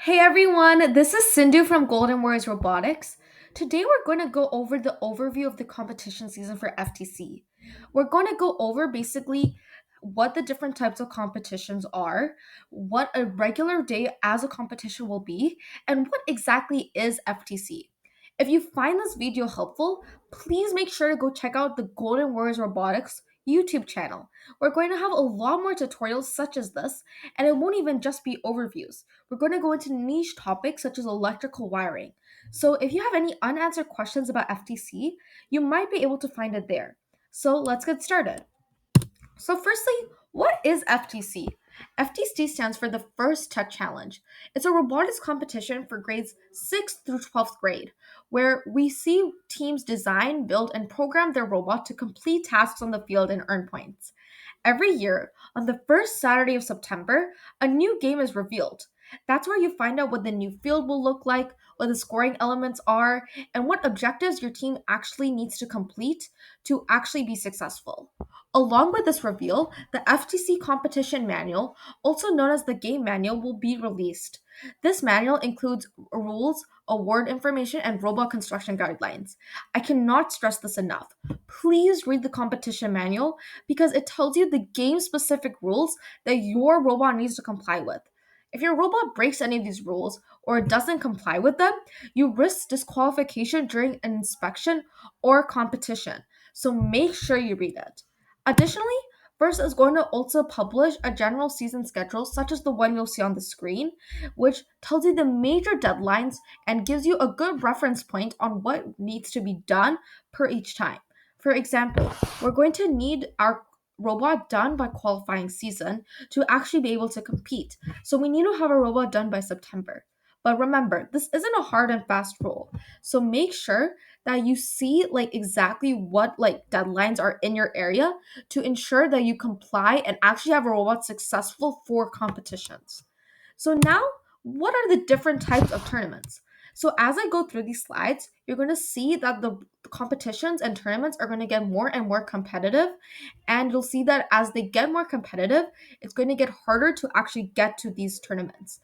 Hey everyone, this is Sindhu from Golden Warriors Robotics. Today we're going to go over the overview of the competition season for FTC. We're going to go over basically what the different types of competitions are, what a regular day as a competition will be, and what exactly is FTC. If you find this video helpful, please make sure to go check out the Golden Warriors Robotics YouTube channel. We're going to have a lot more tutorials such as this, and it won't even just be overviews. We're going to go into niche topics such as electrical wiring. So if you have any unanswered questions about FTC, you might be able to find it there. So let's get started. So, firstly, what is FTC? FTC stands for the First Tech Challenge. It's a robotics competition for grades 6th through 12th grade, where we see teams design, build, and program their robot to complete tasks on the field and earn points. Every year, on the first Saturday of September, a new game is revealed. That's where you find out what the new field will look like, what the scoring elements are, and what objectives your team actually needs to complete to actually be successful. Along with this reveal, the FTC competition manual, also known as the game manual, will be released. This manual includes rules, award information, and robot construction guidelines. I cannot stress this enough. Please read the competition manual because it tells you the game specific rules that your robot needs to comply with. If your robot breaks any of these rules or doesn't comply with them, you risk disqualification during an inspection or competition. So make sure you read it. Additionally, First is going to also publish a general season schedule, such as the one you'll see on the screen, which tells you the major deadlines and gives you a good reference point on what needs to be done per each time. For example, we're going to need our robot done by qualifying season to actually be able to compete. So we need to have a robot done by September. But remember, this isn't a hard and fast rule. So make sure that you see like exactly what like deadlines are in your area to ensure that you comply and actually have a robot successful for competitions. So now, what are the different types of tournaments? So as I go through these slides, you're going to see that the competitions and tournaments are going to get more and more competitive, and you'll see that as they get more competitive, it's going to get harder to actually get to these tournaments.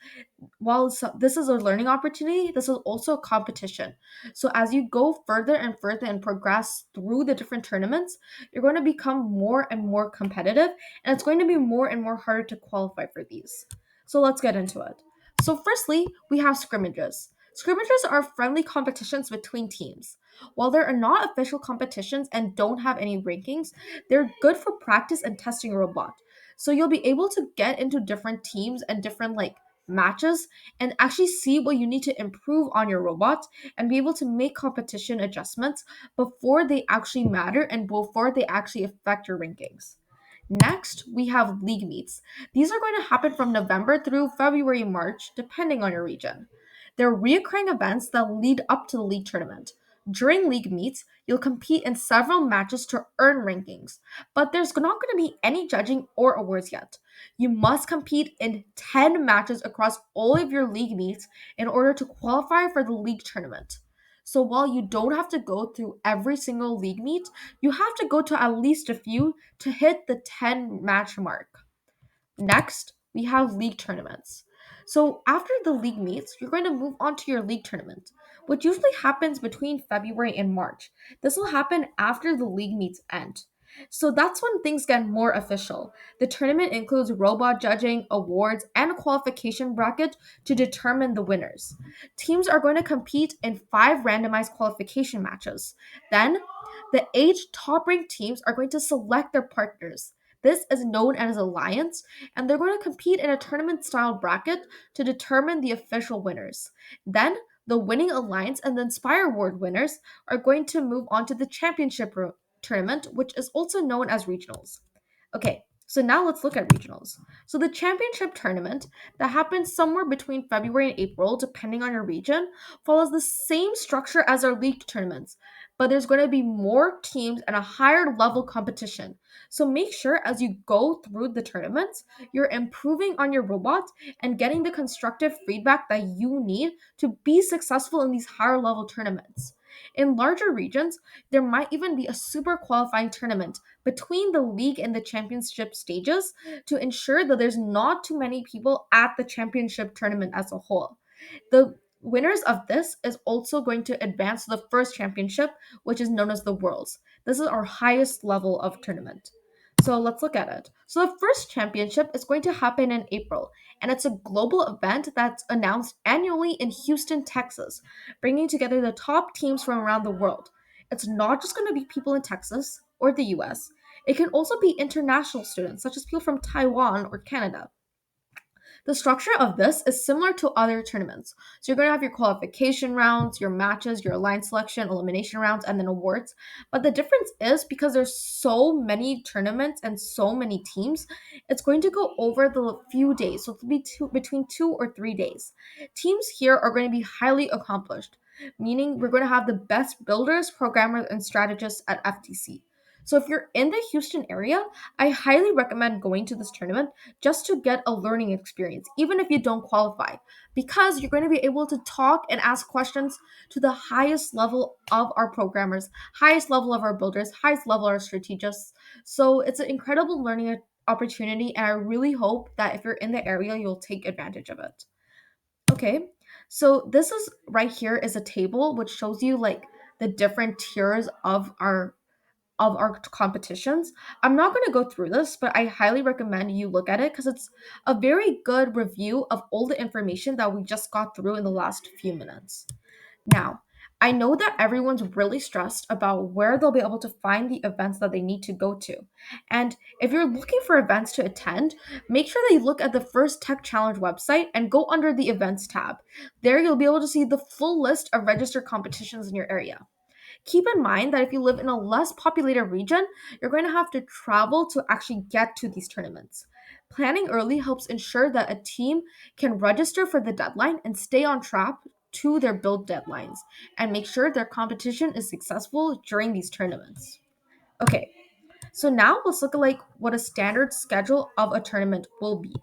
While this is a learning opportunity, this is also a competition. So as you go further and further and progress through the different tournaments, you're going to become more and more competitive, and it's going to be more and more harder to qualify for these. So let's get into it. So, firstly, we have scrimmages. Scrimmages are friendly competitions between teams. While they are not official competitions and don't have any rankings, they're good for practice and testing your robot. So you'll be able to get into different teams and different like matches and actually see what you need to improve on your robot and be able to make competition adjustments before they actually matter and before they actually affect your rankings. Next, we have league meets. These are going to happen from November through February, March, depending on your region. They're recurring events that lead up to the league tournament. During league meets, you'll compete in several matches to earn rankings, but there's not going to be any judging or awards yet. You must compete in 10 matches across all of your league meets in order to qualify for the league tournament. So while you don't have to go through every single league meet, you have to go to at least a few to hit the 10 match mark. Next, we have league tournaments. So after the league meets, you're going to move on to your league tournament, which usually happens between February and March. This will happen after the league meets end. So that's when things get more official. The tournament includes robot judging, awards, and a qualification bracket to determine the winners. Teams are going to compete in 5 randomized qualification matches. Then, the 8 top ranked teams are going to select their partners. This is known as alliance, and they're going to compete in a tournament style bracket to determine the official winners. Then, the winning alliance and the Inspire Award winners are going to move on to the tournament, which is also known as regionals. Okay, so now let's look at regionals. So, the championship tournament that happens somewhere between February and April, depending on your region, follows the same structure as our league tournaments, but there's going to be more teams and a higher level competition. So make sure as you go through the tournaments, you're improving on your robot and getting the constructive feedback that you need to be successful in these higher level tournaments. In larger regions, there might even be a super qualifying tournament between the league and the championship stages to ensure that there's not too many people at the championship tournament as a whole. The winners of this is also going to advance to the first championship, which is known as the Worlds. This is our highest level of tournament. So let's look at it. So the first championship is going to happen in April, and it's a global event that's announced annually in Houston, Texas, bringing together the top teams from around the world. It's not just going to be people in Texas or the US. It can also be international students, such as people from Taiwan or Canada. The structure of this is similar to other tournaments. So you're going to have your qualification rounds, your matches, your line selection, elimination rounds, and then awards. But the difference is because there's so many tournaments and so many teams, it's going to go over the few days. So it'll be between 2 or 3 days. Teams here are going to be highly accomplished, meaning we're going to have the best builders, programmers, and strategists at FTC. So if you're in the Houston area, I highly recommend going to this tournament just to get a learning experience, even if you don't qualify, because you're going to be able to talk and ask questions to the highest level of our programmers, highest level of our builders, highest level of our strategists. So it's an incredible learning opportunity, and I really hope that if you're in the area, you'll take advantage of it. Okay, so this is right here is a table which shows you like the different tiers of our competitions. I'm not going to go through this, but I highly recommend you look at it because it's a very good review of all the information that we just got through in the last few minutes. Now, I know that everyone's really stressed about where they'll be able to find the events that they need to go to. And if you're looking for events to attend, make sure that you look at the First Tech Challenge website and go under the events tab. There you'll be able to see the full list of registered competitions in your area. Keep in mind that if you live in a less populated region, you're going to have to travel to actually get to these tournaments. Planning early helps ensure that a team can register for the deadline and stay on track to their build deadlines and make sure their competition is successful during these tournaments. Okay, so now let's look at like what a standard schedule of a tournament will be.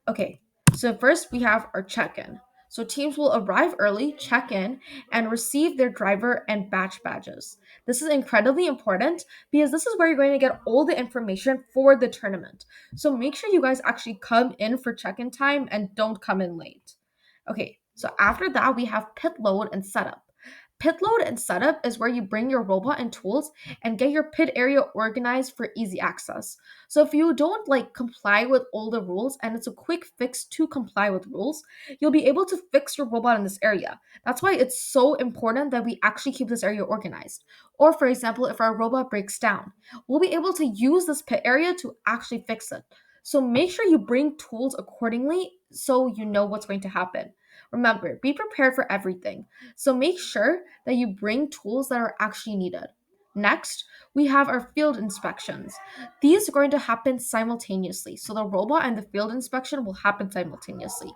Okay, so first we have our check in. So teams will arrive early, check in, and receive their driver and batch badges. This is incredibly important because this is where you're going to get all the information for the tournament. So make sure you guys actually come in for check in time and don't come in late. Okay, so after that, we have pit load and setup. Pit load and setup is where you bring your robot and tools and get your pit area organized for easy access. So if you don't like comply with all the rules and it's a quick fix to comply with rules, you'll be able to fix your robot in this area. That's why it's so important that we actually keep this area organized. Or for example, if our robot breaks down, we'll be able to use this pit area to actually fix it. So make sure you bring tools accordingly so you know what's going to happen. Remember, be prepared for everything. So make sure that you bring tools that are actually needed. Next, we have our field inspections. These are going to happen simultaneously. So the robot and the field inspection will happen simultaneously.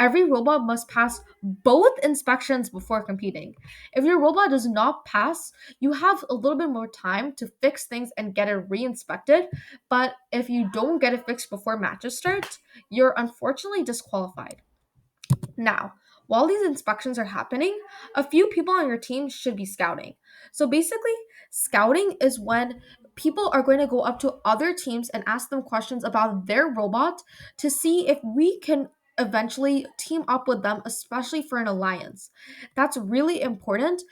Every robot must pass both inspections before competing. If your robot does not pass, you have a little bit more time to fix things and get it re-inspected. But if you don't get it fixed before matches start, you're unfortunately disqualified. Now, while these inspections are happening, a few people on your team should be scouting. So basically, scouting is when people are going to go up to other teams and ask them questions about their robot to see if we can eventually team up with them, especially for an alliance. That's really important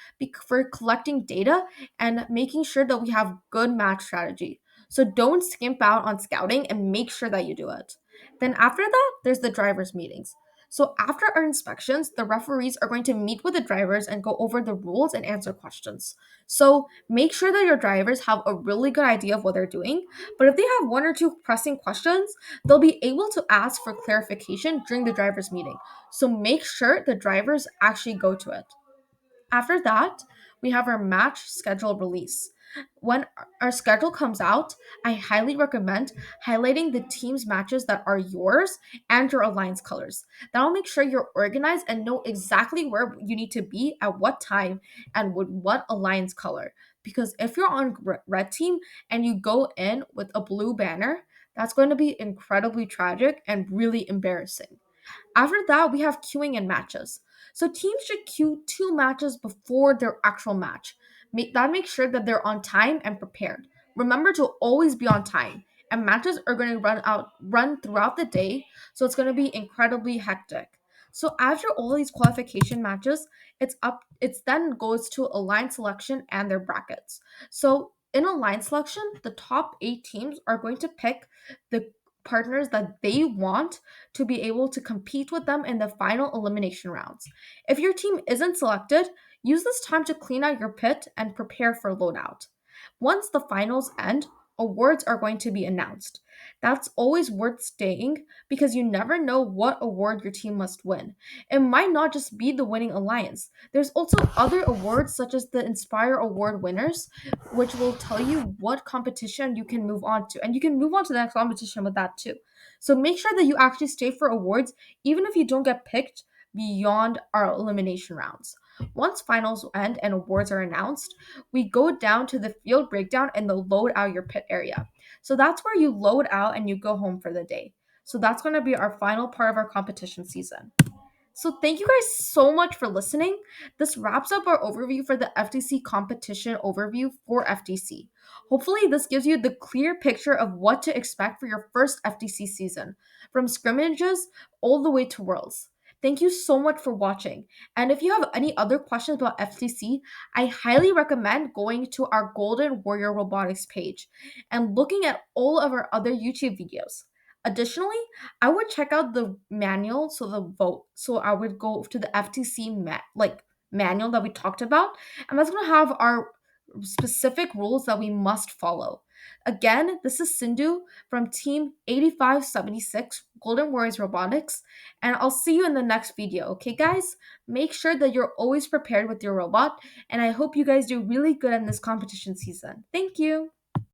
for collecting data and making sure that we have good match strategy. So don't skimp out on scouting and make sure that you do it. Then after that, there's the drivers' meetings. So after our inspections, the referees are going to meet with the drivers and go over the rules and answer questions. So make sure that your drivers have a really good idea of what they're doing. But if they have one or two pressing questions, they'll be able to ask for clarification during the drivers' meeting. So make sure the drivers actually go to it. After that, we have our match schedule release. When our schedule comes out, I highly recommend highlighting the team's matches that are yours and your alliance colors. That'll make sure you're organized and know exactly where you need to be at what time and with what alliance color. Because if you're on red team and you go in with a blue banner, that's going to be incredibly tragic and really embarrassing. After that, we have queuing and matches. So teams should queue 2 matches before their actual match. That makes sure that they're on time and prepared. Remember to always be on time. And matches are going to run throughout the day, so it's going to be incredibly hectic. So after all these qualification matches, it's then goes to a line selection and their brackets. So in a line selection, the top 8 teams are going to pick the partners that they want to be able to compete with them in the final elimination rounds. If your team isn't selected, use this time to clean out your pit and prepare for loadout. Once the finals end, awards are going to be announced. That's always worth staying because you never know what award your team must win. It might not just be the winning alliance. There's also other awards such as the Inspire Award winners, which will tell you what competition you can move on to. And you can move on to the next competition with that too. So make sure that you actually stay for awards, even if you don't get picked beyond our elimination rounds. Once finals end and awards are announced, we go down to the field breakdown and the load out your pit area. So that's where you load out and you go home for the day. So that's going to be our final part of our competition season. So thank you guys so much for listening. This wraps up our overview for the FTC competition overview for FTC. Hopefully this gives you the clear picture of what to expect for your first FTC season, from scrimmages all the way to Worlds. Thank you so much for watching. And if you have any other questions about FTC, I highly recommend going to our Golden Warrior Robotics page and looking at all of our other YouTube videos. Additionally, I would check out the manual, so the vote. So I would go to the FTC manual that we talked about, and that's gonna have our specific rules that we must follow. Again, this is Sindhu from Team 8576 Golden Warriors Robotics, and I'll see you in the next video. Okay, guys? Make sure that you're always prepared with your robot, and I hope you guys do really good in this competition season. Thank you.